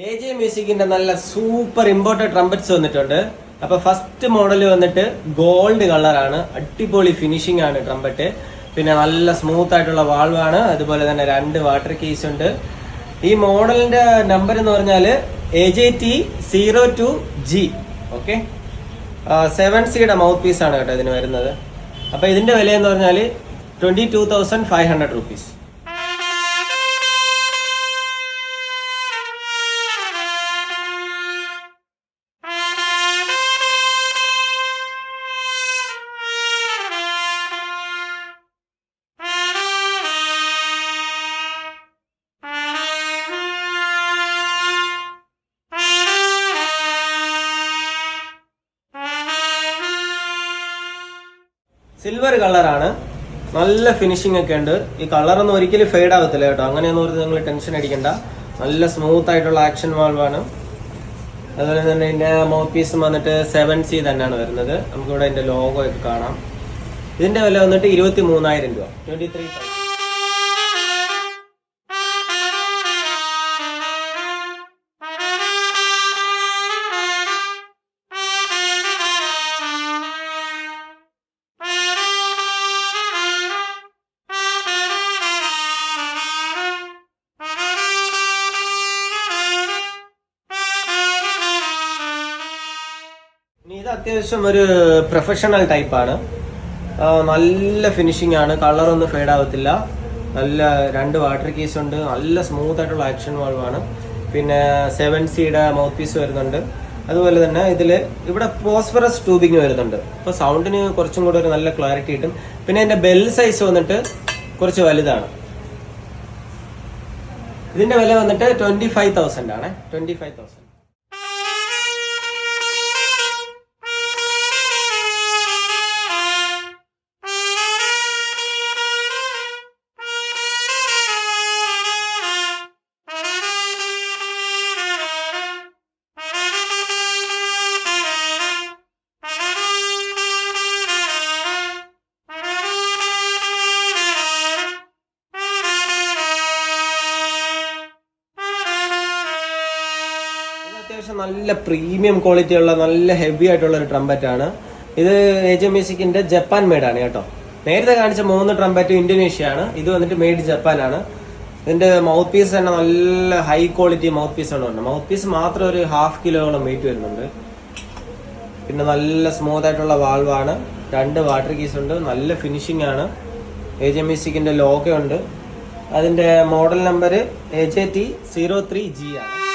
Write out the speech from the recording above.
AJ മ്യൂസിക്കിന്റെ നല്ല super imported trumpets വന്നിട്ടുണ്ട്. അപ്പൊ ഫസ്റ്റ് മോഡൽ വന്നിട്ട് ഗോൾഡ് കളറാണ്, അടിപൊളി ഫിനിഷിംഗ് ആണ് ട്രംപറ്റ്. പിന്നെ നല്ല സ്മൂത്ത് ആയിട്ടുള്ള വാൾവാണ്, അതുപോലെ തന്നെ 2 വാട്ടർ കീസ് ഉണ്ട്. ഈ മോഡലിന്റെ നമ്പർ എന്ന് പറഞ്ഞാല് AJT02G. Okay, 7C mouth piece ആണ് കേട്ടോ ഇതിന് വരുന്നത്. അപ്പൊ ഇതിന്റെ വില എന്ന് പറഞ്ഞാല് 22,500 rupees. സിൽവർ കളറാണ്, നല്ല ഫിനിഷിംഗ് ഒക്കെ ഉണ്ട്. ഈ കളറൊന്നും ഒരിക്കലും ഫെയ്ഡ് ആവത്തില്ല കേട്ടോ, അങ്ങനെയൊന്നും ഓർത്ത് നിങ്ങൾ ടെൻഷൻ അടിക്കണ്ട. നല്ല സ്മൂത്ത് ആയിട്ടുള്ള ആക്ഷൻ വാൾവാണ്. അതുപോലെ തന്നെ ഇതിന്റെ മൗത്ത് പീസും വന്നിട്ട് 7C തന്നെയാണ് വരുന്നത്. നമുക്കിവിടെ ഇതിന്റെ ലോഗോ ഒക്കെ കാണാം. ഇതിന്റെ വില വന്നിട്ട് 23,000 രൂപ, 23,000. ഇത് അത്യാവശ്യം ഒരു പ്രൊഫഷണൽ ടൈപ്പാണ്, നല്ല ഫിനിഷിംഗ് ആണ്, കളറൊന്നും ഫെയ്ഡ് ആവത്തില്ല. നല്ല 2 വാട്ടർ കീസ് ഉണ്ട്, നല്ല സ്മൂത്ത് ആയിട്ടുള്ള ആക്ഷൻ വാൾവാണ്. പിന്നെ 7C മൗത്ത് പീസ് വരുന്നുണ്ട്. അതുപോലെ തന്നെ ഇവിടെ ഫോസ്ഫറസ് ട്യൂബിങ് വരുന്നുണ്ട്. അപ്പോൾ സൗണ്ടിന് കുറച്ചും കൂടെ ഒരു നല്ല ക്ലാരിറ്റി കിട്ടും. പിന്നെ ഇതിന്റെ ബെൽ സൈസ് വന്നിട്ട് കുറച്ച് വലുതാണ്. ഇതിന്റെ വില വന്നിട്ട് 25,000 ആണ്, 25,000. അത്യാവശ്യം നല്ല പ്രീമിയം ക്വാളിറ്റി ഉള്ള നല്ല ഹെവി ആയിട്ടുള്ള ഒരു ട്രംപറ്റ് ആണ്. ഇത് AJ മ്യൂസിക്കിന്റെ ജപ്പാൻ മെയ്ഡ് ആണ് കേട്ടോ. നേരത്തെ കാണിച്ച 3 ട്രംപറ്റ് ഇന്തോനേഷ്യ ആണ്, ഇത് വന്നിട്ട് മെയ്ഡ് ജപ്പാൻ ആണ്. ഇതിന്റെ മൗത്ത് പീസ് തന്നെ നല്ല ഹൈ ക്വാളിറ്റി മൗത്ത് പീസ് ആണ്. മൗത്ത് പീസ് മാത്രം ഒരു 1/2 കിലോയോളം വെയിറ്റ് വരുന്നുണ്ട്. പിന്നെ നല്ല സ്മൂത്ത് ആയിട്ടുള്ള വാൾവാണ്, 2 വാട്ടർ കീസ് ഉണ്ട്, നല്ല ഫിനിഷിംഗ് ആണ്. AJ മ്യൂസിക്കിന്റെ ലോഗോ ഉണ്ട്. അതിന്റെ മോഡൽ നമ്പർ AJT03G ആണ്.